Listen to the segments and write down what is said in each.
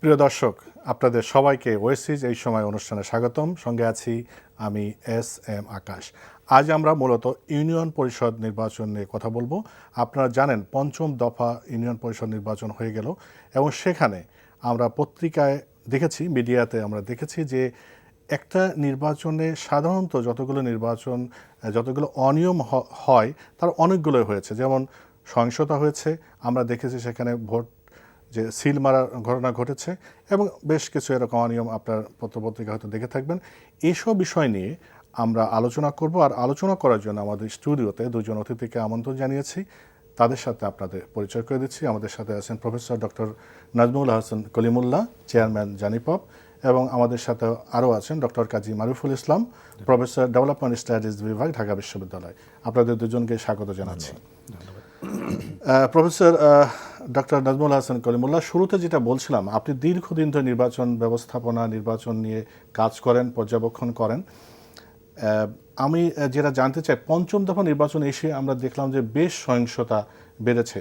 প্রিয় দর্শক, আপনাদের সবাইকে ওয়েসিজ এই সময় অনুষ্ঠানে স্বাগতম। সঙ্গে আছি আমি এস আকাশ। আজ আমরা মূলত ইউনিয়ন পরিষদ নির্বাচন নিয়ে কথা বলবো। আপনারা জানেন পঞ্চম দফা ইউনিয়ন পরিষদ নির্বাচন হয়ে গেল এবং সেখানে আমরা পত্রিকায় দেখেছি, মিডিয়াতে আমরা দেখেছি যে একটা নির্বাচনে সাধারণত যতগুলো অনিয়ম হয় তার অনেকগুলো হয়েছে। যেমন সহিংসতা হয়েছে, আমরা দেখেছি সেখানে ভোট যে সিল মারার ঘটনা ঘটেছে এবং বেশ কিছু এরকম অনিয়ম আপনার পত্রপত্রিকা হয়তো দেখে থাকবেন। এইসব বিষয় নিয়ে আমরা আলোচনা করব। আর আলোচনা করার জন্য আমাদের স্টুডিওতে দুজন অতিথিকে আমন্ত্রণ জানিয়েছি। তাদের সাথে আপনাদের পরিচয় করে দিচ্ছি। আমাদের সাথে আছেন professor doctor Nazmul Hasan Kalimullah, chairman Janipop, এবং আমাদের সাথে আরও আছেন doctor Kazi Maruful Islam, professor development studies বিভাগ, ঢাকা বিশ্ববিদ্যালয়। আপনাদের দুজনকে স্বাগত জানাচ্ছি। প্রফেসর ডক্টর নাজমুল হাসান কলিমুল্লাহ, শুরুতে যেটা বলছিলাম, আপনি দীর্ঘদিন ধরে নির্বাচন ব্যবস্থাপনা, নির্বাচন নিয়ে কাজ করেন, পর্যবেক্ষণ করেন। আমি যেটা জানতে চাই, পঞ্চম দফা নির্বাচন এসে আমরা দেখলাম যে বেশ সহিংসতা বেড়েছে।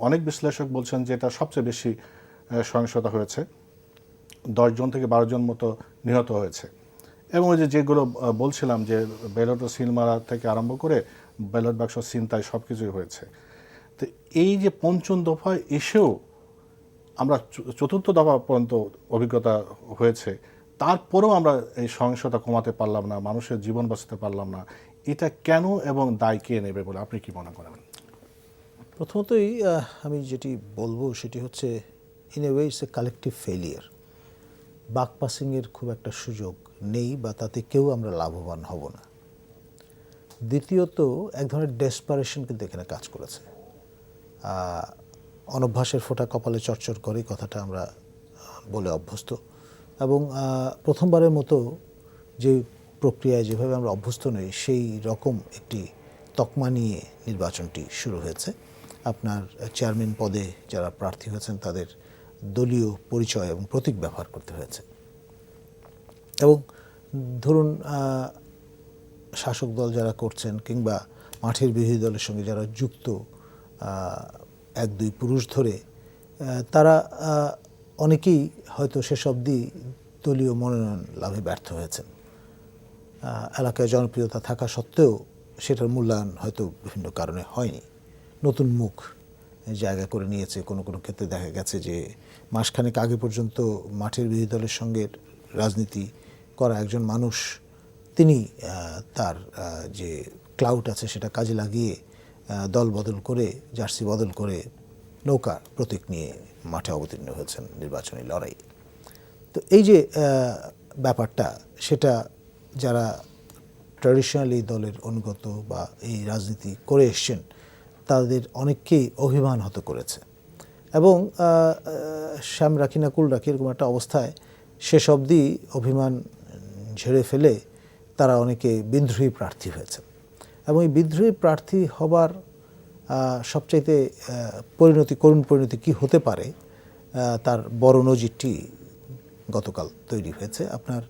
অনেক বিশ্লেষক বলছেন যে এটা সবচেয়ে বেশি সহিংসতা হয়েছে, 10 জন থেকে 12 জন মতো নিহত হয়েছে। এবং ওই যেগুলো বলছিলাম যে ব্যালট ও সিল মারা থেকে আরম্ভ করে ব্যালট বাক্স ছিনতাই সব কিছুই হয়েছে। তো এই যে পঞ্চম দফায় এসেও আমরা চতুর্থ দফা পর্যন্ত অভিজ্ঞতা হয়েছে, তারপরেও আমরা এই সহিংসতা কমাতে পারলাম না, মানুষের জীবন বাঁচাতে পারলাম না। এটা কেন এবং দায় কে নেবে বলে আপনি কি মনে করেন? প্রথমতই আমি যেটি বলবো সেটি হচ্ছে in a way it's a collective failure. বাক পাসিংয়ের খুব একটা সুযোগ নেই বা তাতে কেউ আমরা লাভবান হব না। দ্বিতীয়ত এক ধরনের ডেসপারেশন কিন্তু এখানে কাজ করেছে। অনভ্যাসের ফোঁটা কপালে চরচর করে, কথাটা আমরা বলে অভ্যস্ত। এবং প্রথমবারের মতো যে প্রক্রিয়ায় যেভাবে আমরা অভ্যস্ত নই সেই রকম একটি তকমা নিয়ে নির্বাচনটি শুরু হয়েছে। আপনার চেয়ারম্যান পদে যারা প্রার্থী হয়েছেন তাদের দলীয় পরিচয় এবং প্রতীক ব্যবহার করতে হয়েছে। এবং ধরুন শাসক দল যারা করছেন কিংবা মাঠের বিরোধী দলের সঙ্গে যারা যুক্ত 1-2 পুরুষ ধরে, তারা অনেকেই হয়তো শেষ অবধি দলীয় মনোনয়ন লাভে ব্যর্থ হয়েছেন। এলাকায় জনপ্রিয়তা থাকা সত্ত্বেও সেটার মূল্যায়ন হয়তো বিভিন্ন কারণে হয়নি। নতুন মুখ জায়গা করে নিয়েছে। কোনো কোনো ক্ষেত্রে দেখা গেছে যে মাসখানেক আগে পর্যন্ত মাঠের বিরোধী দলের সঙ্গে রাজনীতি করা একজন মানুষ, তিনি তার যে ক্লাউড আছে সেটা কাজে লাগিয়ে দল বদল করে, জার্সি বদল করে নৌকা প্রতীক নিয়ে মাঠে অবতীর্ণ হয়েছেন নির্বাচনী লড়াই। তো এই যে ব্যাপারটা, সেটা যারা ট্র্যাডিশনালি দলের অনুগত বা এই রাজনীতি করে এসছেন তাদের অনেককেই অভিমান হত করেছে। এবং শ্যাম রাখি না কুল রাখি এরকম একটা অবস্থায় শেষ অবধি অভিমান ঝেড়ে ফেলে তারা অনেকে বিদ্রোহী প্রার্থী হয়েছে। এবং এই বিদ্রোহী প্রার্থী হবার সবচাইতে করুণ পরিণতি কী হতে পারে তার বড় নজিরটি গতকাল তৈরি হয়েছে। আপনার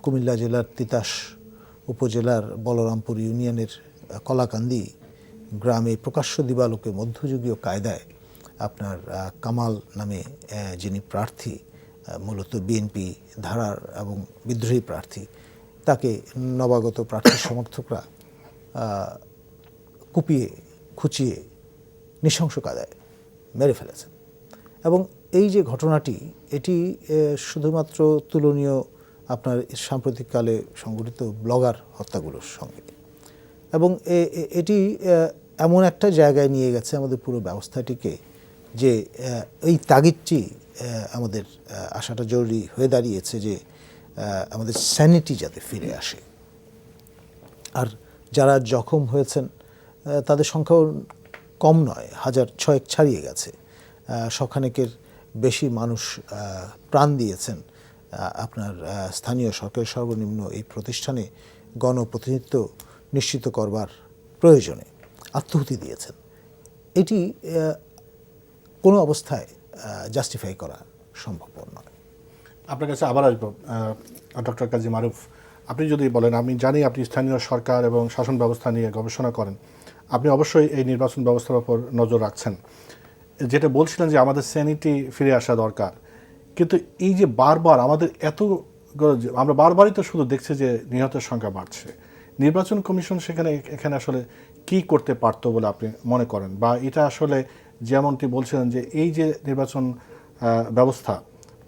কুমিল্লা জেলার তিতাস উপজেলার বলরামপুর ইউনিয়নের কলাকান্দি গ্রামে প্রকাশ্য দিবালোকে মধ্যযুগীয় কায়দায় আপনার কামাল নামে যিনি প্রার্থী, মূলত বিএনপি ধারার এবং বিদ্রোহী প্রার্থী, তাকে নবাগত প্রার্থীর সমর্থকরা কুপিয়ে খুঁচিয়ে নৃশংস কায়দায় মেরে ফেলেছেন। এবং এই যে ঘটনাটি, এটি শুধুমাত্র তুলনীয় আপনার সাম্প্রতিককালে সংঘটিত ব্লগার হত্যাগুলোর সঙ্গে। এবং এটি এমন একটা জায়গায় নিয়ে গেছে আমাদের পুরো ব্যবস্থাটিকে যে এই তাগিদটি আমাদের আসাটা জরুরি হয়ে দাঁড়িয়েছে যে আমাদের স্যানিটি যাতে ফিরে আসে। আর যারা জখম হয়েছেন তাদের সংখ্যাও কম নয়, 1006 ছাড়িয়ে গেছে। শখানেকের বেশি মানুষ প্রাণ দিয়েছেন আপনার স্থানীয় সরকারের সর্বনিম্ন এই প্রতিষ্ঠানে গণপ্রতিনিধিত্ব নিশ্চিত করবার প্রয়োজনে আত্মাহুতি দিয়েছেন। এটি কোনো অবস্থায় জাস্টিফাই করা সম্ভবপর নয়। আপনার কাছে আবার আসবো ডক্টর কাজী মারুফ, আপনি যদি বলেন, আমি জানি আপনি স্থানীয় সরকার এবং শাসন ব্যবস্থা নিয়ে গবেষণা করেন, আপনি অবশ্যই এই নির্বাচন ব্যবস্থার উপর নজর রাখছেন। যেটা বলছিলেন যে আমাদের স্যানিটি ফিরে আসা দরকার, কিন্তু এই যে বারবার আমাদের আমরা বারবারই তো শুধু দেখছি যে নিহতের সংখ্যা বাড়ছে। নির্বাচন কমিশন এখানে আসলে কি করতে পারতো বলে আপনি মনে করেন, বা এটা আসলে যেমনটি বলছিলেন যে এই যে নির্বাচন ব্যবস্থা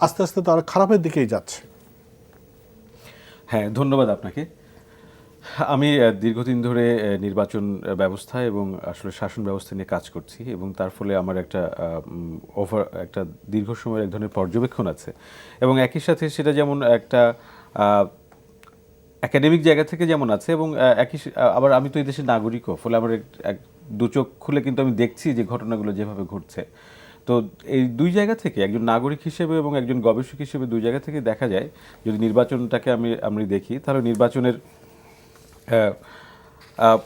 আস্তে আস্তে তো আরো খারাপের দিকেই যাচ্ছে? হ্যাঁ, ধন্যবাদ আপনাকে। আমি দীর্ঘদিন ধরে নির্বাচন ব্যবস্থা এবং আসলে শাসন ব্যবস্থা নিয়ে কাজ করছি, এবং তার ফলে আমার একটা দীর্ঘ সময়ের এক ধরনের পর্যবেক্ষণ আছে। এবং একই সাথে সেটা যেমন একটা একাডেমিক জায়গা থেকে যেমন আছে, এবং আবার আমি তো এই দেশের নাগরিকও, ফলে আমার এক দু চোখ খুলে কিন্তু আমি দেখছি যে ঘটনাগুলো যেভাবে ঘটছে। তো এই দুই জায়গা থেকে, একজন নাগরিক হিসেবে এবং একজন গবেষক হিসেবে, দুই জায়গা থেকে দেখা যায়, যদি নির্বাচনটাকে আমি দেখি, তাহলে নির্বাচনের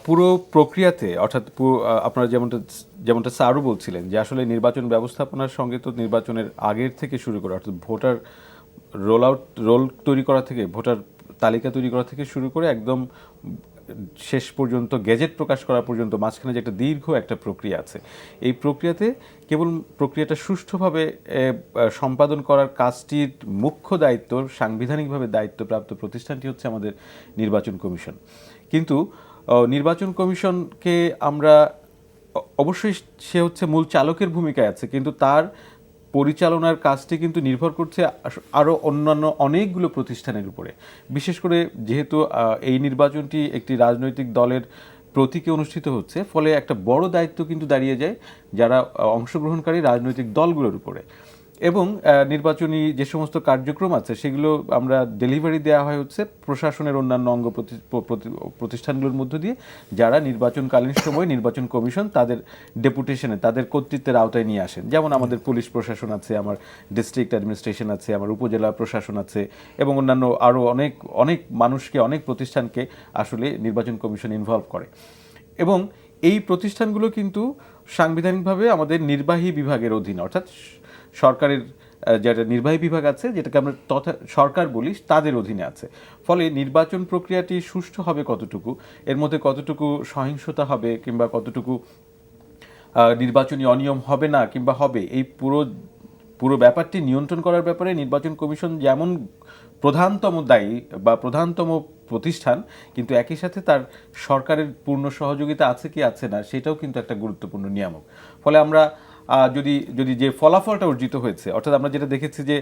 পুরো প্রক্রিয়াতে, অর্থাৎ আপনারা যেমনটা স্যারও বলছিলেন যে আসলে নির্বাচন ব্যবস্থাপনার সঙ্গে তো নির্বাচনের আগের থেকে শুরু করে, অর্থাৎ ভোটার রোল তৈরি করা থেকে, ভোটার তালিকা তৈরি করা থেকে শুরু করে একদম শেষ পর্যন্ত গেজেট প্রকাশ করা পর্যন্ত মাঝখানে যে একটা দীর্ঘ একটা প্রক্রিয়া আছে, এই প্রক্রিয়াতে কেবল প্রক্রিয়াটা সুষ্ঠুভাবে সম্পাদন করার কাজটির মুখ্য দায়িত্ব, সাংবিধানিকভাবে দায়িত্বপ্রাপ্ত প্রতিষ্ঠানটি হচ্ছে আমাদের নির্বাচন কমিশন। কিন্তু নির্বাচন কমিশনকে আমরা অবশ্যই, সে হচ্ছে মূল চালকের ভূমিকায় আছে, কিন্তু তার পরিচালনার কাজটি কিন্তু নির্ভর করছে আরও অন্যান্য অনেকগুলো প্রতিষ্ঠানের উপরে। বিশেষ করে যেহেতু এই নির্বাচনটি একটি রাজনৈতিক দলের প্রতীকে অনুষ্ঠিত হচ্ছে, ফলে একটা বড় দায়িত্ব কিন্তু দাঁড়িয়ে যায় যারা অংশগ্রহণকারী রাজনৈতিক দলগুলোর উপরে। এবং নির্বাচনী যে সমস্ত কার্যক্রম আছে সেগুলো আমরা ডেলিভারি দেওয়া হয় হচ্ছে প্রশাসনের অন্যান্য অঙ্গ প্রতিষ্ঠানগুলোর মধ্য দিয়ে, যারা নির্বাচনকালীন সময় নির্বাচন কমিশন তাদের ডেপুটেশনে, তাদের কর্তৃত্বের আওতায় নিয়ে আসেন। যেমন আমাদের পুলিশ প্রশাসন আছে, আমার ডিস্ট্রিক্ট অ্যাডমিনিস্ট্রেশন আছে, আমার উপজেলা প্রশাসন আছে, এবং অন্যান্য আরও অনেক অনেক মানুষকে, অনেক প্রতিষ্ঠানকে আসলে নির্বাচন কমিশন ইনভলভ করে। এবং এই প্রতিষ্ঠানগুলো কিন্তু সাংবিধানিকভাবে আমাদের নির্বাহী বিভাগের অধীনে, অর্থাৎ সরকারের যেটা নির্বাহী বিভাগ আছে, যেটাকে আমরা সরকার বলি, তাদের অধীনে আছে। ফলে নির্বাচন প্রক্রিয়াটি সুষ্ঠু হবে কতটুকু, এর মধ্যে কতটুকু সহিংসতা হবে, কিংবা কতটুকু নির্বাচনী অনিয়ম হবে না কিংবা হবে, এই পুরো ব্যাপারটি নিয়ন্ত্রণ করার ব্যাপারে নির্বাচন কমিশন যেমন প্রধানতম দায়ী বা প্রধানতম প্রতিষ্ঠান, কিন্তু একই সাথে তার সরকারের পূর্ণ সহযোগিতা আছে কি আছে না, সেটাও কিন্তু একটা গুরুত্বপূর্ণ নিয়ামক। ফলে আমরা যদি যে ফলাফলটা অর্জিত হয়েছে, অর্থাৎ আমরা যেটা দেখেছি যে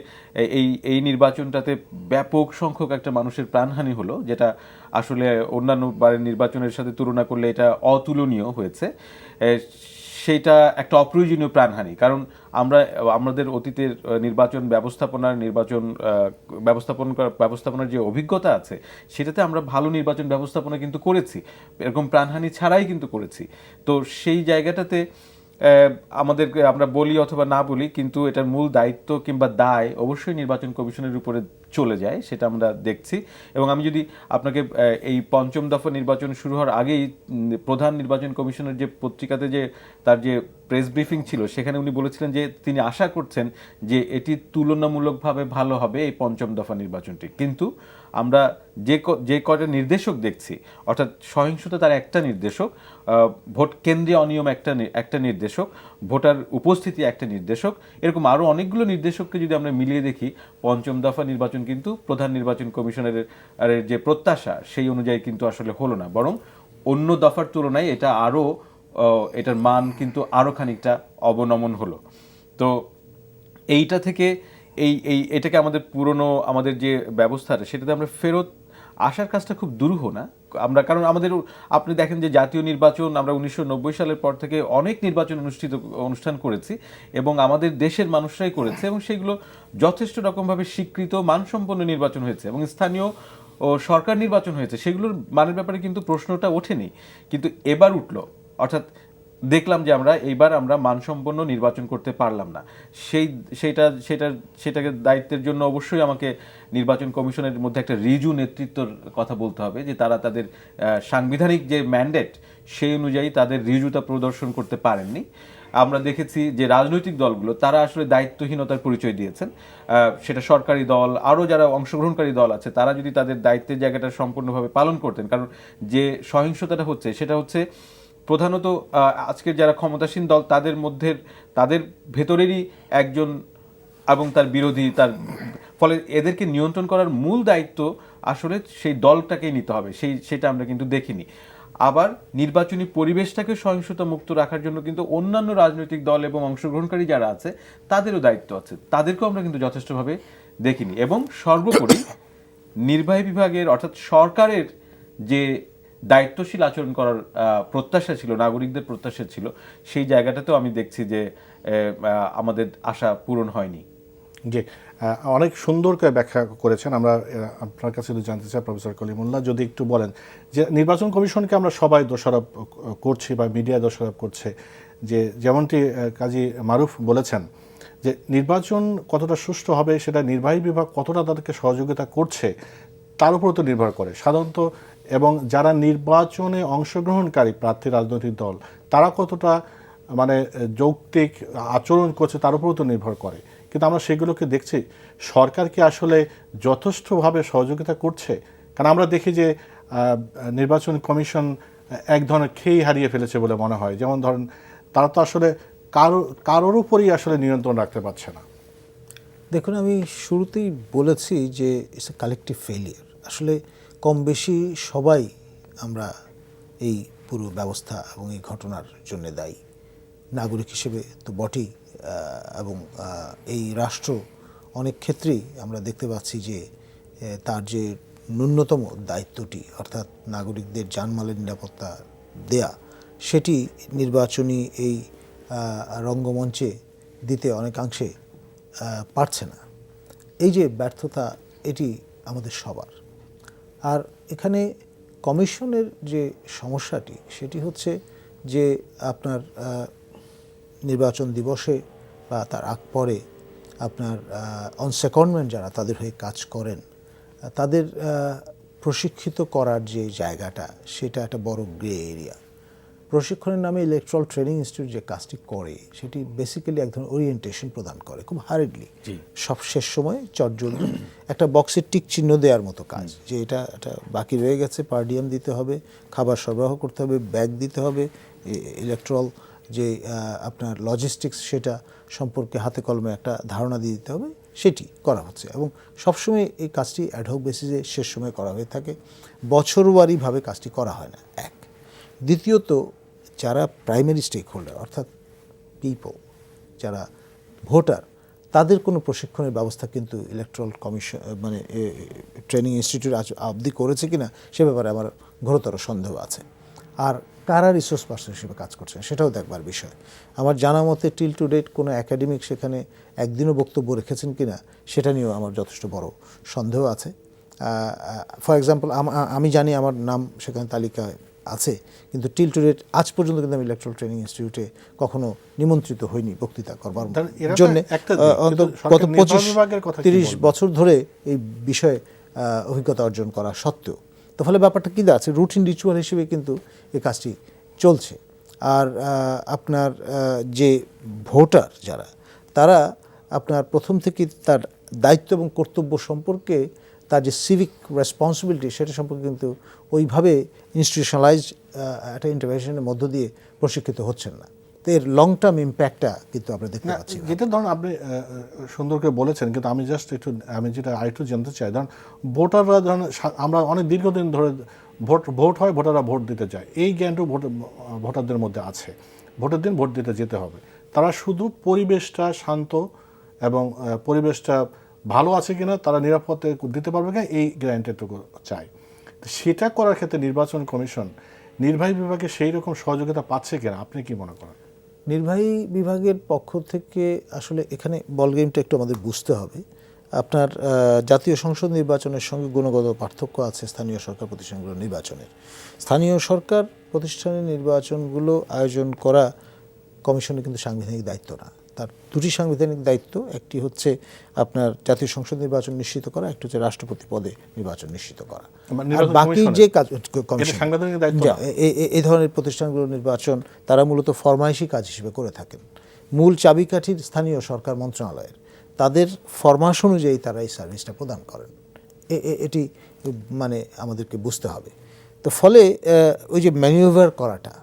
এই নির্বাচনটাতে ব্যাপক সংখ্যক একটা মানুষের প্রাণহানি হলো, যেটা আসলে অন্যান্য বারের নির্বাচনের সাথে তুলনা করলে এটা অতুলনীয় হয়েছে। সেইটা একটা অপ্রয়োজনীয় প্রাণহানি, কারণ আমাদের অতীতের নির্বাচন ব্যবস্থাপনার যে অভিজ্ঞতা আছে, সেটাতে আমরা ভালো নির্বাচন ব্যবস্থাপনা কিন্তু করেছি, এরকম প্রাণহানি ছাড়াই কিন্তু করেছি। তো সেই জায়গাটাতে আমরা বলি অথবা না বলি, কিন্তু এটার মূল দায়িত্ব কিংবা দায় অবশ্যই নির্বাচন কমিশনের উপরে চলে যায়, সেটা আমরা দেখছি। এবং আমি যদি আপনাকে এই পঞ্চম দফা নির্বাচন শুরু হওয়ার আগেই প্রধান নির্বাচন কমিশনের যে পত্রিকাতে যে তার যে প্রেস ব্রিফিং ছিল, সেখানে উনি বলেছিলেন যে তিনি আশা করছেন যে এটি তুলনামূলকভাবে ভালো হবে এই পঞ্চম দফা নির্বাচনটি। কিন্তু আমরা যে কয়টা নির্দেশক দেখছি, অর্থাৎ সহিংসতা তার একটা নির্দেশক, ভোট কেন্দ্রে অনিয়ম একটা নির্দেশক, ভোটার উপস্থিতি একটা নির্দেশক, এরকম আরও অনেকগুলো নির্দেশককে যদি আমরা মিলিয়ে দেখি, পঞ্চম দফা নির্বাচন কিন্তু প্রধান নির্বাচন কমিশনের যে প্রত্যাশা সেই অনুযায়ী কিন্তু আসলে হলো না, বরং অন্য দফার তুলনায় এটার মান কিন্তু আরও খানিকটা অবনমন হলো। তো এইটা থেকে এটাকে আমাদের যে ব্যবস্থাটা, সেটাতে আমরা ফেরত আসার কাজটা খুব দুরূহ না। কারণ আপনি দেখেন যে জাতীয় নির্বাচন আমরা 1990 সালের পর থেকে অনেক নির্বাচন অনুষ্ঠান করেছি, এবং আমাদের দেশের মানুষরাই করেছে, এবং সেগুলো যথেষ্ট রকমভাবে স্বীকৃত মানসম্পন্ন নির্বাচন হয়েছে, এবং স্থানীয় ও সরকার নির্বাচন হয়েছে, সেগুলোর মানের ব্যাপারে কিন্তু প্রশ্নটা ওঠেনি। কিন্তু এবার উঠলো, অর্থাৎ দেখলাম যে এইবার আমরা মানসম্পন্ন নির্বাচন করতে পারলাম না। সেটাকে দায়িত্বের জন্য অবশ্যই আমাকে নির্বাচন কমিশনের মধ্যে একটা রিজু নেতৃত্বর কথা বলতে হবে, যে তারা তাদের সাংবিধানিক যে ম্যান্ডেট সেই অনুযায়ী তাদের রিজুতা প্রদর্শন করতে পারেননি। আমরা দেখেছি যে রাজনৈতিক দলগুলো তারা আসলে দায়িত্বহীনতার পরিচয় দিয়েছেন। সেটা সরকারি দল, আরও যারা অংশগ্রহণকারী দল আছে, তারা যদি তাদের দায়িত্বের জায়গাটা সম্পূর্ণভাবে পালন করতেন, কারণ যে সহিংসতাটা হচ্ছে সেটা হচ্ছে প্রধানত আজকের যারা ক্ষমতাসীন দল তাদের ভেতরেরই একজন এবং তার বিরোধী, ফলে এদেরকে নিয়ন্ত্রণ করার মূল দায়িত্ব আসলে সেই দলটাকেই নিতে হবে, সেটা আমরা কিন্তু দেখিনি। আবার নির্বাচনী পরিবেশটাকে সহিংসতা মুক্ত রাখার জন্য কিন্তু অন্যান্য রাজনৈতিক দল এবং অংশগ্রহণকারী যারা আছে তাদেরও দায়িত্ব আছে, তাদেরকেও আমরা কিন্তু যথেষ্টভাবে দেখিনি। এবং সর্বোপরি নির্বাহী বিভাগের অর্থাৎ সরকারের যে দায়িত্বশীল আচরণ করার প্রত্যাশা ছিল, নাগরিকদের প্রত্যাশা ছিল, সেই জায়গাটাতেও আমি দেখছি যে আমাদের আশা পূরণ হয়নি। জি, অনেক সুন্দর করে ব্যাখ্যা করেছেন। আমরা আপনার কাছে যদি জানতে চাই প্রফেসর কলিমুল্লাহ, যদি একটু বলেন যে নির্বাচন কমিশনকে আমরা সবাই দোষারোপ করছি বা মিডিয়া দোষারোপ করছে, যে যেমনটি কাজী মারুফ বলেছেন যে নির্বাচন কতটা সুষ্ঠু হবে সেটা নির্বাহী বিভাগ কতটা তাদেরকে সহযোগিতা করছে তার উপর তো নির্ভর করে সাধারণত, এবং যারা নির্বাচনে অংশগ্রহণকারী প্রার্থী রাজনৈতিক দল তারা কতটা মানে যৌক্তিক আচরণ করছে তার উপরও তো নির্ভর করে। কিন্তু আমরা সেগুলোকে দেখছি, সরকার কি আসলে যথেষ্টভাবে সহযোগিতা করছে? কারণ আমরা দেখি যে নির্বাচন কমিশন এক ধরনের খেই হারিয়ে ফেলেছে বলে মনে হয়। যেমন ধরেন তারা তো আসলে কারোর উপরই আসলে নিয়ন্ত্রণ রাখতে পারছে না। দেখুন, আমি শুরুতেই বলেছি যে ইটস এ কালেকটিভ ফেলিয়ার। আসলে কম বেশি সবাই আমরা এই পুরো ব্যবস্থা এবং এই ঘটনার জন্য দায়ী, নাগরিক হিসেবে তো বটেই, এবং এই রাষ্ট্র অনেক ক্ষেত্রেই আমরা দেখতে পাচ্ছি যে তার যে ন্যূনতম দায়িত্বটি, অর্থাৎ নাগরিকদের জানমালের নিরাপত্তা দেয়া, সেটি নির্বাচনী এই রঙ্গমঞ্চে দিতে অনেকাংশে পারছে না। এই যে ব্যর্থতা, এটি আমাদের সবার। আর এখানে কমিশনের যে সমস্যাটি সেটি হচ্ছে যে আপনার নির্বাচন দিবসে বা তার আগ পরে আপনার অন সেকেন্ডমেন্ট যারা তাদের হয়ে কাজ করেন তাদের প্রশিক্ষিত করার যে জায়গাটা, সেটা একটা বড় গ্রে এরিয়া। প্রশিক্ষণের নামে ইলেকট্রাল ট্রেনিং ইনস্টিটিউট যে কাজটি করে সেটি বেসিক্যালি এক ধরনের ওরিয়েন্টেশন প্রদান করে খুব হারিডলি, সব শেষ সময় চটজলদি একটা বক্সের টিক চিহ্ন দেওয়ার মতো কাজ, যে এটা বাকি রয়ে গেছে, পারডিয়াম দিতে হবে, খাবার সরবরাহ করতে হবে, ব্যাগ দিতে হবে, ইলেকট্রাল যে আপনার লজিস্টিক্স সেটা সম্পর্কে হাতে কলমে একটা ধারণা দিয়ে দিতে হবে, সেটি করা হচ্ছে। এবং সবসময় এই কাজটি অ্যাডহক বেসিসে শেষ সময় করা হয়ে থাকে, বছরওয়ারিভাবে কাজটি করা হয় না। এক, দ্বিতীয়ত যারা প্রাইমারি স্টেক হোল্ডার অর্থাৎ পিপল, যারা ভোটার, তাদের কোনো প্রশিক্ষণের ব্যবস্থা কিন্তু ইলেকট্রাল কমিশন মানে ট্রেনিং ইনস্টিটিউট অবধি করেছে কিনা সে ব্যাপারে আমার ঘোরতর সন্দেহ আছে। আর কারা রিসোর্স পার্সন হিসেবে কাজ করছে সেটাও দেখবার বিষয়। আমার জানা মতে টিল টু ডেট কোনো একাডেমিক সেখানে একদিনও বক্তব্য রেখেছেন কিনা সেটা নিয়েও আমার যথেষ্ট বড় সন্দেহ আছে। ফর এক্সাম্পল, আমি জানি আমার নাম সেখানে তালিকায় আছে, কিন্তু টিল টু ডেট আজ পর্যন্ত কিন্তু আমি ইলেকট্রাল ট্রেনিং ইনস্টিটিউটে কখনো নিমন্ত্রিত হইনি বক্তৃতা করবার জন্য। গত 25-30 বছর ধরে এই বিষয়ে অভিজ্ঞতা অর্জন করা সত্ত্বেও, তো ফলে ব্যাপারটা কী আছে, রুটিন রিচুয়াল হিসেবে কিন্তু এই কাজটি চলছে। আর আপনার যে ভোটার যারা, তারা আপনার প্রথম থেকে তার দায়িত্ব এবং কর্তব্য সম্পর্কে, তার যে সিভিক রেসপন্সিবিলিটি সেটা সম্পর্কে কিন্তু ওইভাবে ইনস্টিটিউশনালাইজড একটা ইন্টারভেনশনের মধ্য দিয়ে প্রশিক্ষিত হচ্ছেন না। তো এর লং টার্ম ইম্প্যাক্টটা কিন্তু আমরা দেখতে পাচ্ছি। যেটা ধরুন আপনি সুন্দর করে বলেছেন, কিন্তু আমি যেটা আরেকটু জানতে চাই, ধরুন ভোটাররা, ধরুন আমরা অনেক দীর্ঘদিন ধরে ভোট হয়, ভোটাররা ভোট দিতে যায়, এই জ্ঞানটুকু ভোটারদের মধ্যে আছে। ভোটের দিন ভোট দিতে যেতে হবে, তারা শুধু পরিবেশটা শান্ত এবং পরিবেশটা ভালো আছে কিনা, তারা নিরাপদে দিতে পারবে কিনা, এই গ্যারান্টিটুকু চাই। সেটা করার ক্ষেত্রে নির্বাচন কমিশন নির্বাহী বিভাগে সেই রকম সহযোগিতা পাচ্ছে কিনা আপনি কি মনে করেন? নির্বাহী বিভাগের পক্ষ থেকে আসলে এখানে বল গেমটা একটু আমাদের বুঝতে হবে। আপনার জাতীয় সংসদ নির্বাচনের সঙ্গে গুণগত পার্থক্য আছে স্থানীয় সরকার প্রতিষ্ঠানগুলোর নির্বাচনের। স্থানীয় সরকার প্রতিষ্ঠানের নির্বাচনগুলো আয়োজন করা কমিশনের কিন্তু সাংবিধানিক দায়িত্ব না। তার দুটি সাংবিধানিক দায়িত্ব, একটি হচ্ছে আপনার জাতীয় সংসদ নির্বাচন নিশ্চিত করা, একটি হচ্ছে রাষ্ট্রপতি পদে নির্বাচন নিশ্চিত করা। আর বাকি যে কাজ এই ধরনের প্রতিষ্ঠানগুলোর নির্বাচন তারা মূলত ফরমাইশি কাজ হিসেবে করে থাকেন। মূল চাবিকাঠির স্থানীয় সরকার মন্ত্রণালয়ের, তাদের ফরমাশ অনুযায়ী তারা এই সার্ভিসটা প্রদান করেন। এটি মানে আমাদেরকে বুঝতে হবে। তো ফলে ওই যে ম্যানিউভার করাটা,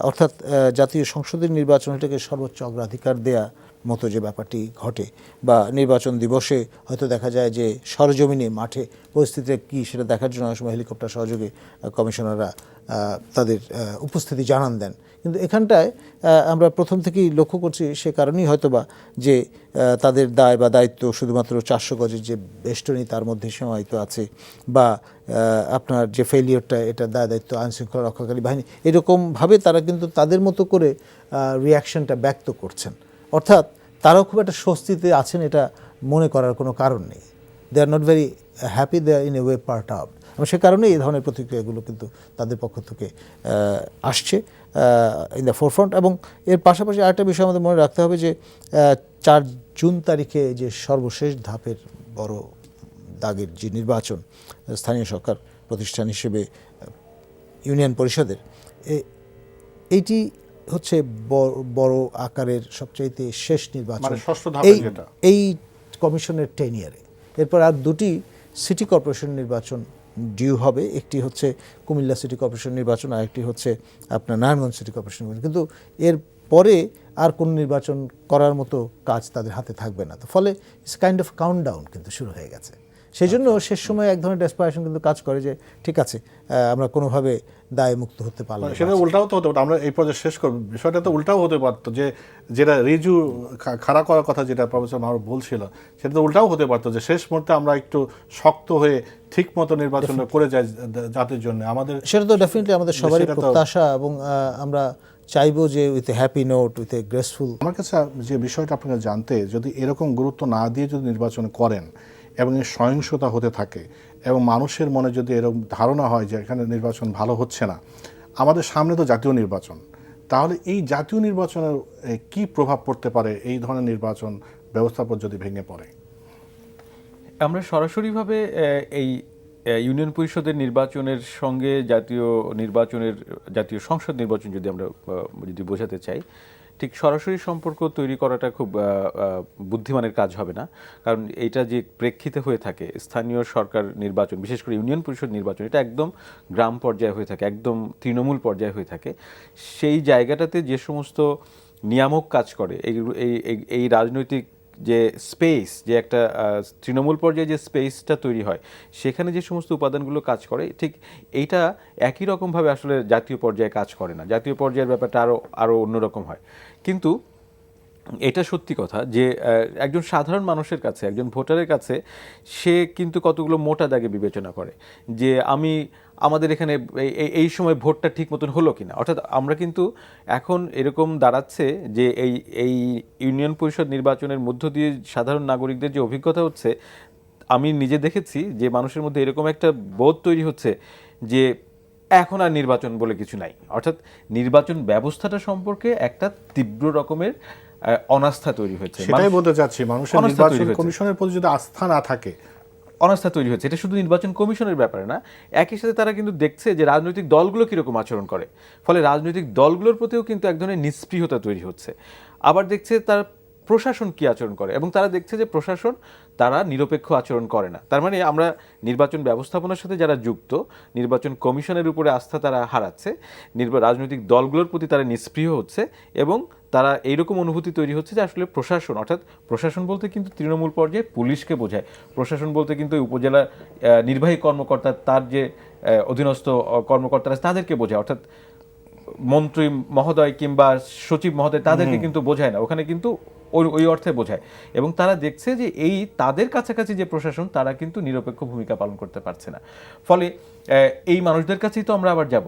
অর্থাৎ জাতীয় সংসদের নির্বাচন এটাকে সর্বোচ্চ অগ্রাধিকার দেয়া মতো যে ব্যাপারটি ঘটে, বা নির্বাচন দিবসে হয়তো দেখা যায় যে সরজমিনে মাঠে পরিস্থিতি কী সেটা দেখার জন্য অনেক সময় হেলিকপ্টার সহযোগে কমিশনাররা তাদের উপস্থিতি জানান দেন। কিন্তু এখানটায় আমরা প্রথম থেকেই লক্ষ্য করছি, সে কারণেই হয়তোবা যে তাদের দায় বা দায়িত্ব শুধুমাত্র 400 গজের যে বেষ্টনী তার মধ্যে সীমায়িত আছে, বা আপনার যে ফেলিয়রটা এটা দায় দায়িত্ব আইনশৃঙ্খলা রক্ষাকারী বাহিনী, এরকমভাবে তারা কিন্তু তাদের মতো করে রিয়াকশনটা ব্যক্ত করছেন। অর্থাৎ তারাও খুব একটা স্বস্তিতে আছেন এটা মনে করার কোনো কারণ নেই। They are not very happy, they are in a way part out. এবং সে কারণে এই ধরনের প্রতিক্রিয়াগুলো কিন্তু তাদের পক্ষ থেকে আসছে ইন দ্য ফোরফ্রন্ট। এবং এর পাশাপাশি আরেকটা বিষয় আমাদের মনে রাখতে হবে যে 4 জুন তারিখে যে সর্বশেষ ধাপের বড় দাগের যে নির্বাচন স্থানীয় সরকার প্রতিষ্ঠান হিসেবে ইউনিয়ন পরিষদের, এইটি হচ্ছে বড় আকারের সবচাইতে শেষ নির্বাচন ষষ্ঠ ধাপের যেটা এই কমিশনের টেনিয়ারে। এরপর আর 2টি সিটি কর্পোরেশন নির্বাচন ডিউ হবে, একটি হচ্ছে কুমিল্লা সিটি কর্পোরেশন নির্বাচন, আর একটি হচ্ছে আপনার নারায়ণগঞ্জ সিটি কর্পোরেশন নির্বাচন। কিন্তু এর পরে আর কোন নির্বাচন করার মতো কাজ তাদের হাতে থাকবে না। তো ফলে ইটস কাইন্ড অফ কাউন্টডাউন কিন্তু শুরু হয়ে গেছে। সেই জন্য শেষ সময় এক ধরনের ডেসপারেশন কিন্তু কাজ করে যে ঠিক আছে, আমরা কোনোভাবে দায় মুক্ত হতে পারলাম। সেটা উল্টাও তো হতে পারতো, আমরা এই পর্যায়ে শেষ করব, বিষয়টা তো উল্টাও হতে পারতো, যে যেটা রিজু খাড়া করার কথা যেটা প্রফেসর মাহরুব বলছিল, সেটা তো উল্টাও হতে পারতো যে শেষ মুহূর্তে আমরা একটু শক্ত হয়ে ঠিক মতো নির্বাচন করে যাই জাতির জন্য। আমাদের সেটা তো ডেফিনেটলি আমাদের সবারই প্রত্যাশা, এবং আমরা চাইবো যে with a happy note, with a graceful. আমার কাছে যে বিষয়টা আপনারা জানতে, যদি এরকম গুরুত্ব না দিয়ে যদি নির্বাচন করেন এবং এর সহিংসতা হতে থাকে এবং মানুষের মনে যদি এরকম ধারণা হয় যে এখানে নির্বাচন ভালো হচ্ছে না, আমাদের সামনে তো জাতীয় নির্বাচন, তাহলে এই জাতীয় নির্বাচনের কি প্রভাব পড়তে পারে এই ধরনের নির্বাচন ব্যবস্থাপনা যদি ভেঙে পড়ে? আমরা সরাসরিভাবে এই ইউনিয়ন পরিষদের নির্বাচনের সঙ্গে জাতীয় সংসদ নির্বাচন যদি আমরা যদি বোঝাতে চাই, ঠিক সরাসরি সম্পর্ক তৈরি করাটা খুব বুদ্ধিমানের কাজ হবে না। কারণ এইটা যে প্রেক্ষিতে হয়ে থাকে স্থানীয় সরকার নির্বাচন, বিশেষ করে ইউনিয়ন পরিষদ নির্বাচন, এটা একদম গ্রাম পর্যায়ে হয়ে থাকে, একদম তৃণমূল পর্যায়ে হয়ে থাকে। সেই জায়গাটাতে যে সমস্ত নিয়ামক কাজ করে, এই রাজনৈতিক যে স্পেস, যে একটা তৃণমূল পর্যায়ে যে স্পেসটা তৈরি হয়, সেখানে যে সমস্ত উপাদানগুলো কাজ করে, ঠিক এইটা একই রকমভাবে আসলে জাতীয় পর্যায়ে কাজ করে না। জাতীয় পর্যায়ের ব্যাপারটা আরও অন্যরকম হয়। কিন্তু এটা সত্যি কথা যে একজন সাধারণ মানুষের কাছে, একজন ভোটারের কাছে, সে কিন্তু কতগুলো মোটা দাগে বিবেচনা করে যে আমাদের এখানে এই সময় ভোটটা ঠিক মতন হলো কিনা। অর্থাৎ আমরা কিন্তু এখন এরকম দাঁড়াচ্ছে যে এই ইউনিয়ন পরিষদ নির্বাচনের মধ্য দিয়ে সাধারণ নাগরিকদের যে অভিজ্ঞতা হচ্ছে, আমি নিজে দেখেছি যে মানুষের মধ্যে এরকম একটা বোধ তৈরি হচ্ছে যে এখন আর নির্বাচন বলে কিছু নাই। অর্থাৎ নির্বাচন ব্যবস্থাটা সম্পর্কে একটা তীব্র রকমের অনাস্থা তৈরি হয়েছে। সেটাই বলতে চাচ্ছি, মানুষের নির্বাচন কমিশনের প্রতি যদি আস্থা না থাকে, অনাস্থা তৈরি হচ্ছে। এটা শুধু নির্বাচন কমিশনের ব্যাপারে না, একই সাথে তারা কিন্তু দেখছে যে রাজনৈতিক দলগুলো কীরকম আচরণ করে, ফলে রাজনৈতিক দলগুলোর প্রতিও কিন্তু এক ধরনের নিস্পৃহতা তৈরি হচ্ছে। আবার দেখছে তার প্রশাসন কী আচরণ করে, এবং তারা দেখছে যে প্রশাসন তারা নিরপেক্ষ আচরণ করে না। তার মানে আমরা নির্বাচন ব্যবস্থাপনার সাথে যারা যুক্ত, নির্বাচন কমিশনের উপরে আস্থা তারা হারাচ্ছে, রাজনৈতিক দলগুলোর প্রতি তারা নিস্পৃহ হচ্ছে, এবং তারা এইরকম অনুভূতি তৈরি হচ্ছে যে আসলে প্রশাসন, অর্থাৎ প্রশাসন বলতে কিন্তু তৃণমূল পর্যায়ে পুলিশকে বোঝায়, প্রশাসন বলতে কিন্তু উপজেলা নির্বাহী কর্মকর্তা, তার যে অধীনস্থ কর্মকর্তারা তাদেরকে বোঝায়, অর্থাৎ মন্ত্রী মহোদয় কিংবা সচিব মহোদয় তাদেরকে কিন্তু বোঝায় না, ওখানে কিন্তু ওই অর্থে বোঝায়। এবং তারা দেখছে যে তাদের কাছাকাছি যে প্রশাসন, তারা কিন্তু নিরপেক্ষ ভূমিকা পালন করতে পারছে না। ফলে এই মানুষদের কাছেই তো আমরা আবার যাব,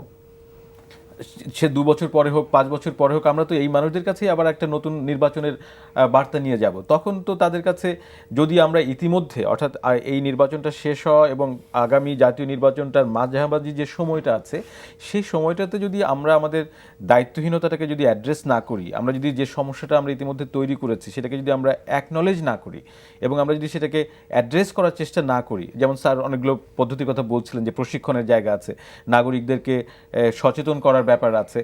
সে 2 বছর পরে হোক, 5 বছর পরে হোক, আমরা তো এই মানুষদের কাছেই আবার একটা নতুন নির্বাচনের বার্তা নিয়ে যাব। তখন তো তাদের কাছে, যদি আমরা ইতিমধ্যে, অর্থাৎ এই নির্বাচনটা শেষ হওয়া এবং আগামী জাতীয় নির্বাচনটার মাঝামাঝি যে সময়টা আছে, সেই সময়টাতে যদি আমরা আমাদের দায়িত্বহীনতাটাকে যদি অ্যাড্রেস না করি, আমরা যদি যে সমস্যাটা আমরা ইতিমধ্যে তৈরি করেছি সেটাকে যদি আমরা অ্যাকনলেজ না করি, এবং আমরা যদি সেটাকে অ্যাড্রেস করার চেষ্টা না করি, যেমন স্যার অনেকগুলো পদ্ধতির কথা বলছিলেন যে প্রশিক্ষণের জায়গা আছে, নাগরিকদেরকে সচেতন করার ব্যাপার আছে,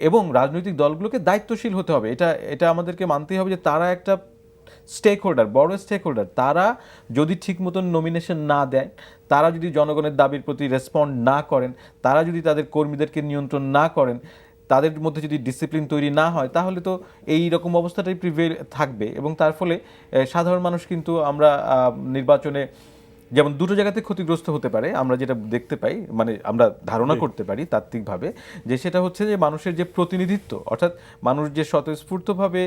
এবং রাজনৈতিক দলগুলোকে দায়িত্বশীল হতে হবে। এটা আমাদেরকে মানতেই হবে যে তারা একটা স্টেক হোল্ডার, বড় স্টেক হোল্ডার। তারা যদি ঠিক মতন নমিনেশন না দেয়, তারা যদি জনগণের দাবির প্রতি রেসপন্ড না করেন, তারা যদি তাদের কর্মীদেরকে নিয়ন্ত্রণ না করেন, তাদের মধ্যে যদি ডিসিপ্লিন তৈরি না হয় তাহলে তো এই রকম অবস্থাটাই প্রিভেল থাকবে, এবং তার ফলে সাধারণ মানুষ কিন্তু আমরা নির্বাচনে যেমন দুটো জায়গাতে ক্ষতিগ্রস্ত হতে পারে, আমরা যেটা দেখতে পাই, মানে আমরা ধারণা করতে পারি তাত্ত্বিকভাবে, যে সেটা হচ্ছে যে মানুষের যে প্রতিনিধিত্ব, অর্থাৎ মানুষ যে স্বতঃস্ফূর্তভাবে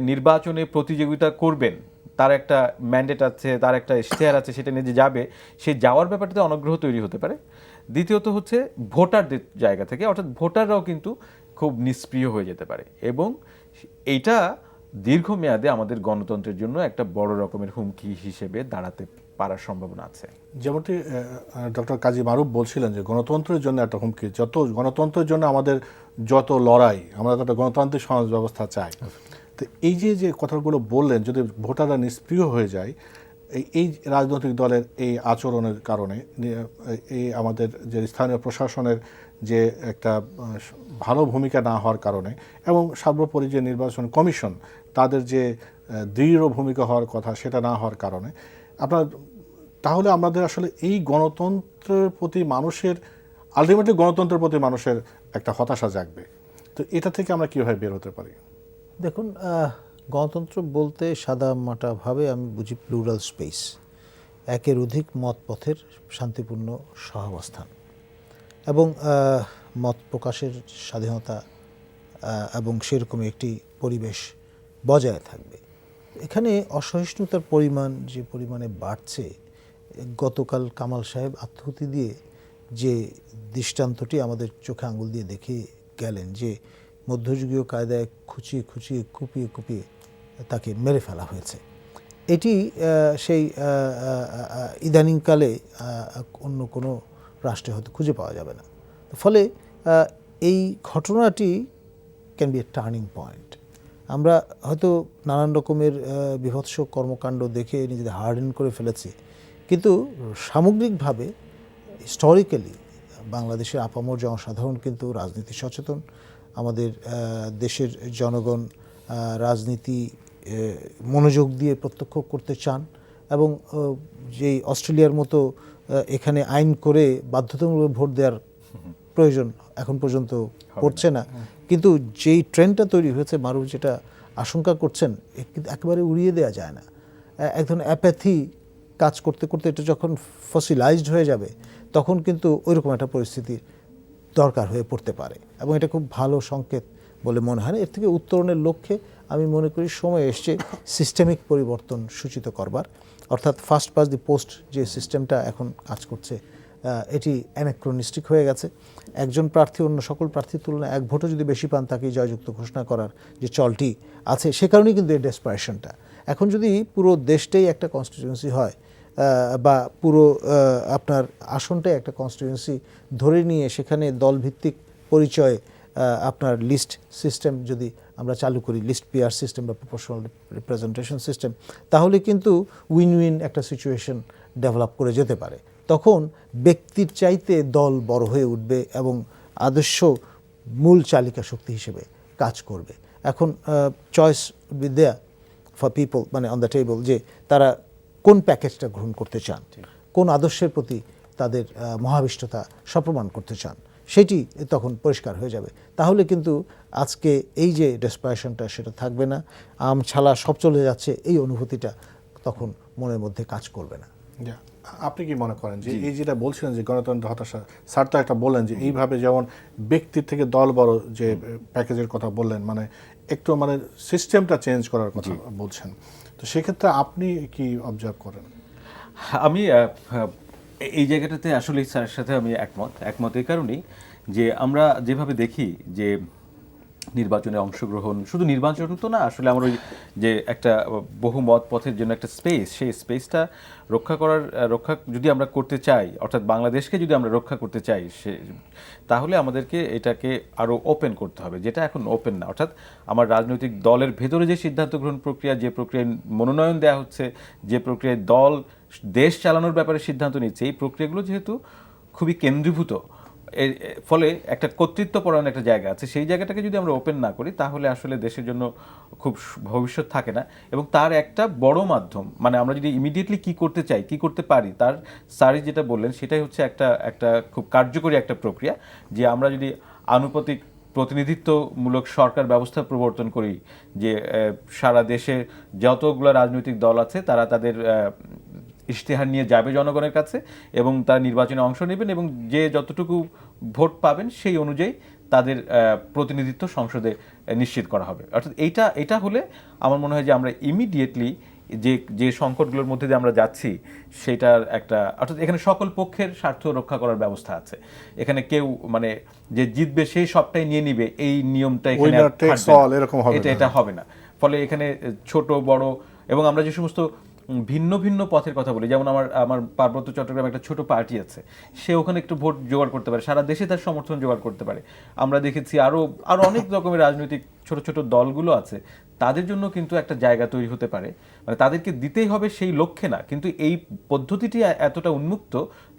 নির্বাচনে প্রতিযোগিতা করবেন, তার একটা ম্যান্ডেট আছে, তার একটা ইশতেহার আছে, সেটা নিয়ে যে যাবে, সে যাওয়ার ব্যাপারটাতে অনগ্রহ তৈরি হতে পারে। দ্বিতীয়ত হচ্ছে ভোটারদের জায়গা থেকে, অর্থাৎ ভোটাররাও কিন্তু খুব নিষ্ক্রিয় হয়ে যেতে পারে, এবং এইটা দীর্ঘমেয়াদে আমাদের গণতন্ত্রের জন্য একটা বড় রকমের হুমকি হিসেবে দাঁড়াতে পারার সম্ভাবনা আছে। যেমনটি ডক্টর কাজী মারুফ বলছিলেন যে গণতন্ত্রের জন্য একটা হুমকি, যত গণতন্ত্রের জন্য আমাদের যত লড়াই, আমরা তো একটা গণতান্ত্রিক সমাজ ব্যবস্থা চাই। তো এই যে কথাগুলো বললেন, যদি ভোটাররা নিষ্ক্রিয় হয়ে যায় এই রাজনৈতিক দলের এই আচরণের কারণে, এই আমাদের যে স্থানীয় প্রশাসনের যে একটা ভালো ভূমিকা না হওয়ার কারণে, এবং সর্বোপরি যে নির্বাচন কমিশন তাদের যে দৃঢ় ভূমিকা হওয়ার কথা সেটা না হওয়ার কারণে, তাহলে আমাদের আসলে এই গণতন্ত্রের প্রতি মানুষের, আলটিমেটলি গণতন্ত্রের প্রতি মানুষের একটা হতাশা জাগবে। তো এটা থেকে আমরা কীভাবে বের হতে পারি? দেখুন, গণতন্ত্র বলতে সাদামাটাভাবে আমি বুঝি প্লুরাল স্পেস, একের অধিক মত পথের শান্তিপূর্ণ সহাবস্থান এবং মত প্রকাশের স্বাধীনতা, এবং সেরকম একটি পরিবেশ বজায় থাকবে। এখানে অসহিষ্ণুতার পরিমাণ যে পরিমাণে বাড়ছে, গতকাল কামাল সাহেব আত্মহতি দিয়ে যে দৃষ্টান্তটি আমাদের চোখে আঙুল দিয়ে দেখে গেলেন, যে মধ্যযুগীয় কায়দায় খুঁচিয়ে খুঁচিয়ে কুপিয়ে কুপিয়ে তাকে মেরে ফেলা হয়েছে, এটি সেই ইদানিংকালে অন্য কোনো রাষ্ট্রে হয়তো খুঁজে পাওয়া যাবে না। ফলে এই ঘটনাটি can B A turning point. আমরা হয়তো নানান রকমের বীভৎস কর্মকাণ্ড দেখে নিজেদের হার্ডেন করে ফেলেছি, কিন্তু সামগ্রিকভাবে হিস্টোরিক্যালি বাংলাদেশের আপামর জনসাধারণ কিন্তু রাজনীতি সচেতন। আমাদের দেশের জনগণ রাজনীতি মনোযোগ দিয়ে প্রত্যক্ষ করতে চান, এবং যেই অস্ট্রেলিয়ার মতো এখানে আইন করে বাধ্যতামূলক ভোট দেওয়ার প্রয়োজন এখন পর্যন্ত পড়ছে না, কিন্তু যেই ট্রেন্ডটা তৈরি হয়েছে, মারুফ যেটা আশঙ্কা করছেন, কিন্তু একেবারে উড়িয়ে দেওয়া যায় না। এক ধরনের অ্যাপ্যাথি কাজ করতে করতে এটা যখন ফসিলাইজড হয়ে যাবে, তখন কিন্তু ওইরকম একটা পরিস্থিতির দরকার হয়ে পড়তে পারে, এবং এটা খুব ভালো সংকেত বলে মনে হয় না। এর থেকে উত্তরণের লক্ষ্যে আমি মনে করি সময় এসছে সিস্টেমিক পরিবর্তন সূচিত করবার, অর্থাৎ ফার্স্ট পাস দি পোস্ট যে সিস্টেমটা এখন কাজ করছে, এটি অ্যানাক্রোনিস্টিক হয়ে গেছে। একজন প্রার্থী অন্য সকল প্রার্থীর তুলনায় এক ভোটও যদি বেশি পান, তাকেই জয়যুক্ত ঘোষণা করার যে চলটি আছে, সে কারণেই কিন্তু এই ডেসপারেশনটা। এখন যদি পুরো দেশটাই একটা কনস্টিটিউয়েন্সি হয়, বা পুরো আপনার আসনটাই একটা কনস্টিটিউয়েন্সি ধরে নিয়ে সেখানে দলভিত্তিক পরিচয় আপনার লিস্ট সিস্টেম যদি আমরা চালু করি, লিস্ট পিআর সিস্টেম বা প্রপোর্শনাল রিপ্রেজেন্টেশন সিস্টেম, তাহলে কিন্তু উইন উইন একটা সিচুয়েশন ডেভেলপ করে যেতে পারে। তখন ব্যক্তির চাইতে দল বড় হয়ে উঠবে এবং আদর্শ মূল চালিকা শক্তি হিসেবে কাজ করবে। এখন choice will be there for people, মানে অন দ্য টেবল, যে তারা কোন প্যাকেজটা গ্রহণ করতে চান, কোন আদর্শের প্রতি তাদের মহাবিষ্টতা সপ্রমাণ করতে চান, সেটি তখন পরিষ্কার হয়ে যাবে। তাহলে কিন্তু আজকে এই যে ডেসপারেশনটা, সেটা থাকবে না। আম ছালা সব চলে যাচ্ছে, এই অনুভূতিটা তখন মনের মধ্যে কাজ করবে না। আপনি কি মনে করেন যে এই যেটা বলছিলেন যে গণতন্ত্র হতাশা, স্যার তো একটা বললেন যে এইভাবে যেমন ব্যক্তির থেকে দল বড় যে প্যাকেজের কথা বললেন, মানে একটু মানে সিস্টেমটা চেঞ্জ করার কথা বলছেন, তো সেক্ষেত্রে আপনি কি অবজার্ভ করেন? আমি এই জায়গাটাতে আসলে স্যারের সাথে আমি একমত এই কারণেই যে আমরা যেভাবে দেখি যে নির্বাচনে অংশগ্রহণ, শুধু নির্বাচন তো না, আসলে আমরা ওই যে একটা বহুমত পথের জন্য একটা স্পেস, সেই স্পেসটা রক্ষা যদি আমরা করতে চাই, অর্থাৎ বাংলাদেশকে যদি আমরা রক্ষা করতে চাই, তাহলে আমাদেরকে এটাকে আরও ওপেন করতে হবে, যেটা এখন ওপেন না। অর্থাৎ আমার রাজনৈতিক দলের ভেতরে যে সিদ্ধান্ত গ্রহণ প্রক্রিয়া, যে প্রক্রিয়ায় মনোনয়ন দেওয়া হচ্ছে, যে প্রক্রিয়ায় দল দেশ চালানোর ব্যাপারে সিদ্ধান্ত নিচ্ছে, এই প্রক্রিয়াগুলো যেহেতু খুবই কেন্দ্রীভূত, এর ফলে একটা কর্তৃত্বপরায়ণ একটা জায়গা আছে, সেই জায়গাটাকে যদি আমরা ওপেন না করি, তাহলে আসলে দেশের জন্য খুব ভবিষ্যৎ থাকে না। এবং তার একটা বড় মাধ্যম, মানে আমরা যদি ইমিডিয়েটলি কি করতে চাই, কি করতে পারি, তার স্যারই যেটা বললেন সেটাই হচ্ছে একটা খুব কার্যকরী একটা প্রক্রিয়া, যে আমরা যদি আনুপাতিক প্রতিনিধিত্বমূলক সরকার ব্যবস্থা প্রবর্তন করি, যে সারা দেশে যতগুলো রাজনৈতিক দল আছে তারা তাদের ইশতেহার নিয়ে যাবে জনগণের কাছে এবং তারা নির্বাচনে অংশ নেবেন এবং যে যতটুকু ভোট পাবেন সেই অনুযায়ী তাদের প্রতিনিধিত্ব সংসদে নিশ্চিত করা হবে। অর্থাৎ এটা হলে আমার মনে হয় যে আমরা ইমিডিয়েটলি যে সংকটগুলোর মধ্যে দিয়ে আমরা যাচ্ছি সেটার একটা, অর্থাৎ এখানে সকল পক্ষের স্বার্থ রক্ষা করার ব্যবস্থা আছে। এখানে কেউ মানে যে জিতবে সেই সবটাই নিয়ে নিবে এই নিয়মটা এখানে এটা হবে না। ফলে এখানে ছোট বড় এবং আমরা যে সমস্ত ভিন্ন ভিন্ন পথের কথা বলি, যেমন আমার পার্বত্য চট্টগ্রামে একটা ছোট পার্টি আছে, সে ওখানে একটু ভোট জোগাড় করতে পারে, সারা দেশে তার সমর্থন জোগাড় করতে পারে। আমরা দেখেছি আরো অনেক রকমের রাজনৈতিক ছোট ছোট দলগুলো আছে, তাদের জন্য কিন্তু একটা জায়গা তৈরি হতে পারে, মানে তাদেরকে দিতেই হবে সেই লক্ষ্যে না, কিন্তু এই পদ্ধতিটি এতটা উন্মুক্ত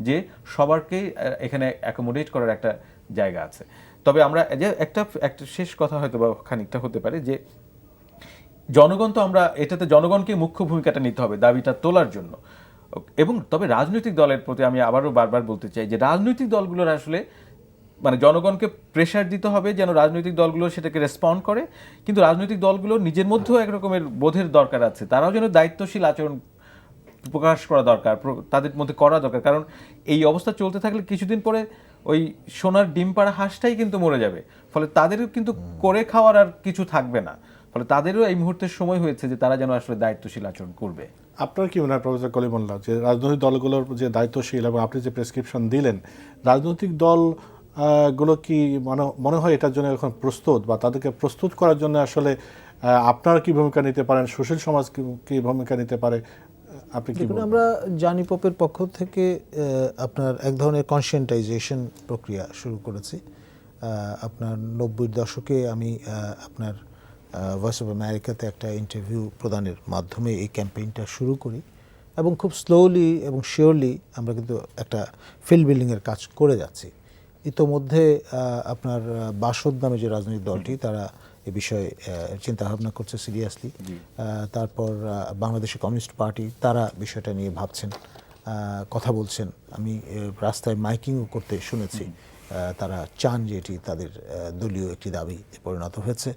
যে সবারকে এখানে অ্যাকোমোডেট করার একটা জায়গা আছে। তবে আমরা যে একটা শেষ কথা হয়তো বা খানিকটা হতে পারে যে জনগণ তো আমরা এটাতে জনগণকে মুখ্য ভূমিকাটা নিতে হবে দাবিটা তোলার জন্য। এবং তবে রাজনৈতিক দলের প্রতি আমি আবারও বারবার বলতে চাই যে রাজনৈতিক দলগুলোর আসলে মানে জনগণকে প্রেশার দিতে হবে যেন রাজনৈতিক দলগুলো সেটাকে রেসপন্ড করে, কিন্তু রাজনৈতিক দলগুলো নিজের মধ্যেও একরকমের বোধের দরকার আছে, তারাও যেন দায়িত্বশীল আচরণ প্রকাশ করা দরকার, তাদের মধ্যে করা দরকার। কারণ এই অবস্থা চলতে থাকলে কিছুদিন পরে ওই সোনার ডিম পাড়া হাঁসটাই কিন্তু মরে যাবে, ফলে তাদেরও কিন্তু করে খাওয়ার আর কিছু থাকবে না। ফলে তাদেরও এই মুহূর্তে সময় হয়েছে যে তারা যেন আসলে দায়িত্বশীল আচরণ করবে। আপনার কি মনে হয় প্রফেসর কলিমুল্লাহ, যে রাজনৈতিক দলগুলোর যে দায়িত্বশীল এবং আপনি যে প্রেসক্রিপশন দিলেন, রাজনৈতিক দল গুলো কি মনে হয় এটার জন্য এখন প্রস্তুত, বা তাদেরকে প্রস্তুত করার জন্য আসলে আপনারা কি ভূমিকা নিতে পারেন, সুশীল সমাজ কি ভূমিকা নিতে পারে, আপনি কি বলবেন? আমরা জানি পপের পক্ষ থেকে আপনার এক ধরনের কনসিয়েন্টাইজেশন প্রক্রিয়া শুরু করেছি। আপনার 90-এর দশকে আমি আপনার ভয়েস অফ আমেরিকাতে একটা ইন্টারভিউ প্রদানের মাধ্যমে এই ক্যাম্পেইনটা শুরু করি এবং খুব স্লোলি এবং শিওরলি আমরা কিন্তু একটা ফিল্ড বিল্ডিংয়ের কাজ করে যাচ্ছি। ইতোমধ্যে আপনার বাসদ নামে যে রাজনৈতিক দলটি, তারা এ বিষয়ে চিন্তাভাবনা করছে সিরিয়াসলি। তারপর বাংলাদেশের কমিউনিস্ট পার্টি, তারা বিষয়টা নিয়ে ভাবছেন, কথা বলছেন। আমি রাস্তায় মাইকিংও করতে শুনেছি, তারা চান যে এটি তাদের দলীয় একটি দাবি পরিণত হয়েছে।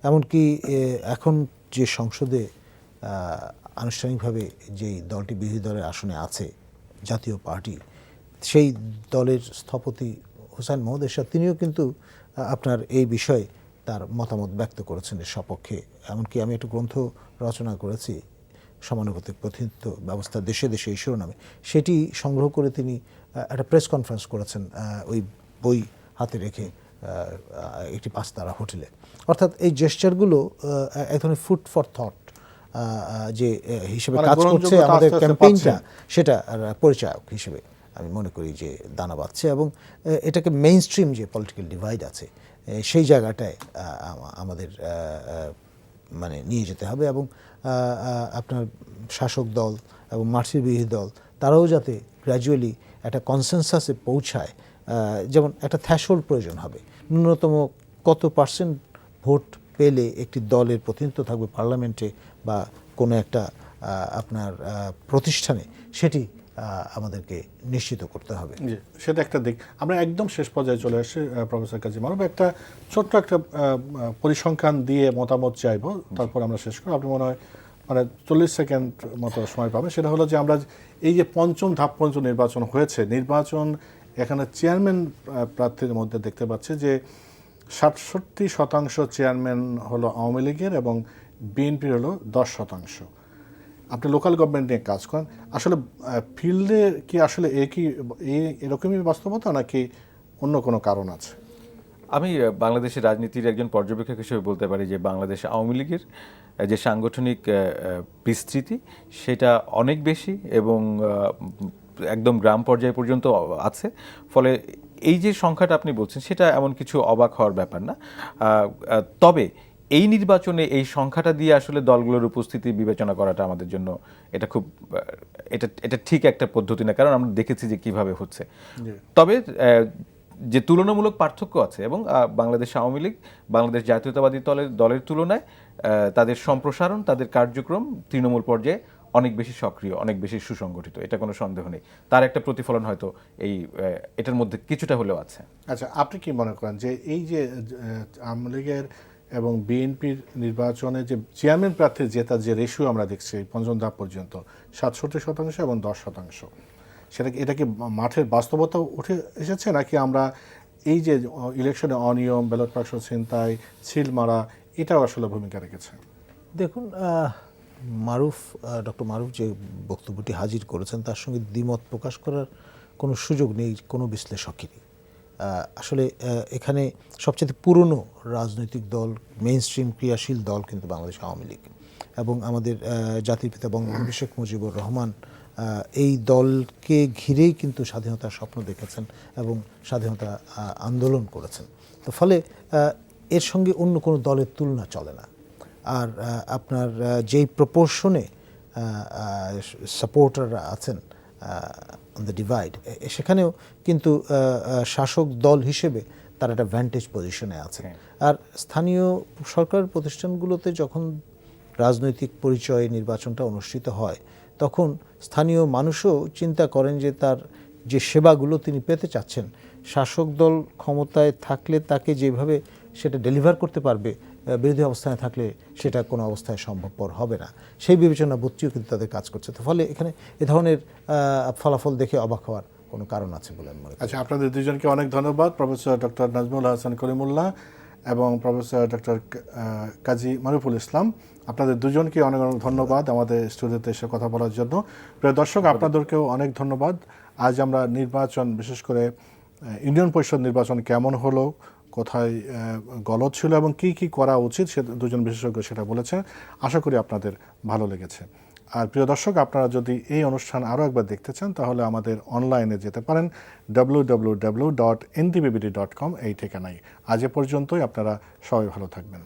এমনকি এখন যে সংসদে আনুষ্ঠানিকভাবে যেই দলটি বিরোধী দলের আসনে আছে, জাতীয় পার্টি, সেই দলের স্থপতি হোসেন মোহাম্মদ এরশাদ, তিনিও কিন্তু আপনার এই বিষয়ে তার মতামত ব্যক্ত করেছেন এর সপক্ষে। এমনকি আমি একটা গ্রন্থ রচনা করেছি, সমানুপাতিক প্রতিনিধিত্ব ব্যবস্থা দেশে দেশে এই শিরোনামে, সেটি সংগ্রহ করে তিনি একটা প্রেস কনফারেন্স করেছেন ওই বই হাতে রেখে একটি 5 তারা হোটেলে। অর্থাৎ এই জেস্চারগুলো এক ধরনের ফুড ফর থট যে হিসেবে কাজ করছে আমাদের ক্যাম্পেইনটা, সেটা পরিচায়ক হিসেবে আমি মনে করি যে দানা বাঁধছে। এবং এটাকে মেইন স্ট্রিম যে পলিটিক্যাল ডিভাইড আছে সেই জায়গাটায় আমাদের মানে নিয়ে যেতে হবে। এবং আপনার শাসক দল এবং মার্সির বিরোধী দল, তারাও যাতে গ্র্যাজুয়ালি একটা কনসেনসাসে পৌঁছায়। যেমন একটা থ্রেশহোল্ড প্রয়োজন হবে, ন্যূনতম কত পার্সেন্ট ভোট পেলে একটি দলের প্রতিনিধিত্ব থাকবে পার্লামেন্টে বা কোনো একটা আপনার প্রতিষ্ঠানে, সেটি আমাদেরকে নিশ্চিত করতে হবে। সেটা একটা দিক। আমরা একদম শেষ পর্যায়ে চলে আসছি প্রফেসর কাজী মারুফ, একটা ছোট্ট একটা পরিসংখ্যান দিয়ে মতামত চাইবো, তারপর আমরা শেষ করব। আপনি মনে হয় মানে 40 সেকেন্ড মতো সময় পাবেন। সেটা হলো যে আমরা এই যে পঞ্চম ধাপ পর্যন্ত নির্বাচন হয়েছে, নির্বাচন এখানে চেয়ারম্যান প্রার্থীর মধ্যে দেখতে পাচ্ছি যে 67% চেয়ারম্যান হলো আওয়ামী লীগের এবং বিএনপির হলো 10%। আপনি লোকাল গভর্নমেন্ট নিয়ে কাজ করেন, আসলে ফিল্ডে কি আসলে এরকমই বাস্তবতা নাকি অন্য কোনো কারণ আছে? আমি বাংলাদেশের রাজনীতির একজন পর্যবেক্ষক হিসেবে বলতে পারি যে বাংলাদেশ আওয়ামী লীগের যে সাংগঠনিক বিস্তৃতি সেটা অনেক বেশি এবং একদম গ্রাম পর্যায় পর্যন্ত আছে। ফলে এই যে সংখ্যাটা আপনি বলছেন সেটা এমন কিছু অবাক হওয়ার ব্যাপার না। তবে এই নির্বাচনে এই সংখ্যাটা দিয়ে আসলে দলগুলোর উপস্থিতি বিবেচনা করাটা আমাদের জন্য এটা খুব এটা ঠিক একটা পদ্ধতি না, কারণ আমরা দেখেছি যে কিভাবে হচ্ছে। তবে যে তুলনামূলক পার্থক্য আছে এবং বাংলাদেশ আওয়ামী লীগ বাংলাদেশ জাতীয়তাবাদী দলের তুলনায় তাদের সম্প্রসারণ, তাদের কার্যক্রম তৃণমূল পর্যায়ে অনেক বেশি সক্রিয়, অনেক বেশি সুসংগঠিত, এটা কোনো সন্দেহ নেই। তার একটা প্রতিফলন হয়তো এটার মধ্যে কিছুটা হলেও আছে। আচ্ছা, আপনি কি মনে করেন যে এই যে আওয়ামী লীগের এবং বিএনপির নির্বাচনে যে চেয়ারম্যান প্রার্থীর জেতার যে রেশিও আমরা দেখছি পঞ্চম ধাপ পর্যন্ত 67% এবং 10%, এটা কি মাঠের বাস্তবতা উঠে এসেছে, নাকি আমরা এই যে ইলেকশনে অনিয়ম, ব্যালট বাক্স ছিনতাই, সিল মারা, এটাও আসলে ভূমিকা রেখেছে? দেখুন, ডক্টর মারুফ যে বক্তব্যটি হাজির করেছেন তার সঙ্গে দ্বিমত প্রকাশ করার কোনো সুযোগ নেই কোনো বিশ্লেষকেরই। আসলে এখানে সবচেয়ে পুরনো রাজনৈতিক দল, মেইন স্ট্রিম ক্রিয়াশীল দল কিন্তু বাংলাদেশ আওয়ামী লীগ, এবং আমাদের জাতির পিতা বঙ্গবন্ধু শেখ মুজিবুর রহমান এই দলকে ঘিরেই কিন্তু স্বাধীনতার স্বপ্ন দেখেছেন এবং স্বাধীনতা আন্দোলন করেছেন। তো ফলে এর সঙ্গে অন্য কোনো দলের তুলনা চলে না। আর আপনার যেই প্রপোর্শনে সাপোর্টাররা আছেন অন দ্য ডিভাইড, সেখানেও কিন্তু শাসক দল হিসেবে তারা একটা ভ্যান্টেজ পজিশনে আছে। আর স্থানীয় সরকার প্রতিষ্ঠানগুলোতে যখন রাজনৈতিক পরিচয়ে নির্বাচনটা অনুষ্ঠিত হয়, তখন স্থানীয় মানুষও চিন্তা করেন যে তার যে সেবাগুলো তিনি পেতে চাচ্ছেন, শাসক দল ক্ষমতায় থাকলে তাকে যেভাবে সেটা ডেলিভার করতে পারবে, বিরোধী অবস্থানে থাকলে সেটা কোনো অবস্থায় সম্ভবপর হবে না। সেই বিবেচনা বুদ্ধিও কিন্তু তাদের কাজ করছে। তো ফলে এখানে এ ধরনের ফলাফল দেখে অবাক হওয়ার কোনো কারণ আছে বলে আমি মনে করি। আচ্ছা, আপনাদের দুজনকে অনেক ধন্যবাদ, প্রফেসর ডক্টর নাজমুল হাসান করিমুল্লাহ এবং প্রফেসর ডক্টর কাজী মারুফুল ইসলাম। আপনাদের দুজনকে অনেক অনেক ধন্যবাদ আমাদের স্টুডিওতে এসে কথা বলার জন্য। প্রিয় দর্শক, আপনাদেরকেও অনেক ধন্যবাদ। আজ আমরা নির্বাচন, বিশেষ করে ইউনিয়ন পরিষদ নির্বাচন কেমন হলো, কোথায় গলদ ছিল এবং কি কি করা উচিত, সে দুজন বিশেষজ্ঞ সেটা বলেছেন। আশা করি আপনাদের ভালো লেগেছে। আর প্রিয় দর্শক, আপনারা যদি এই অনুষ্ঠান আরও একবার দেখতে চান তাহলে আমাদের অনলাইনে যেতে পারেন www.ndbbd.com এই ঠিকানায়। আজ এ পর্যন্তই, আপনারা সবাই ভালো থাকবেন।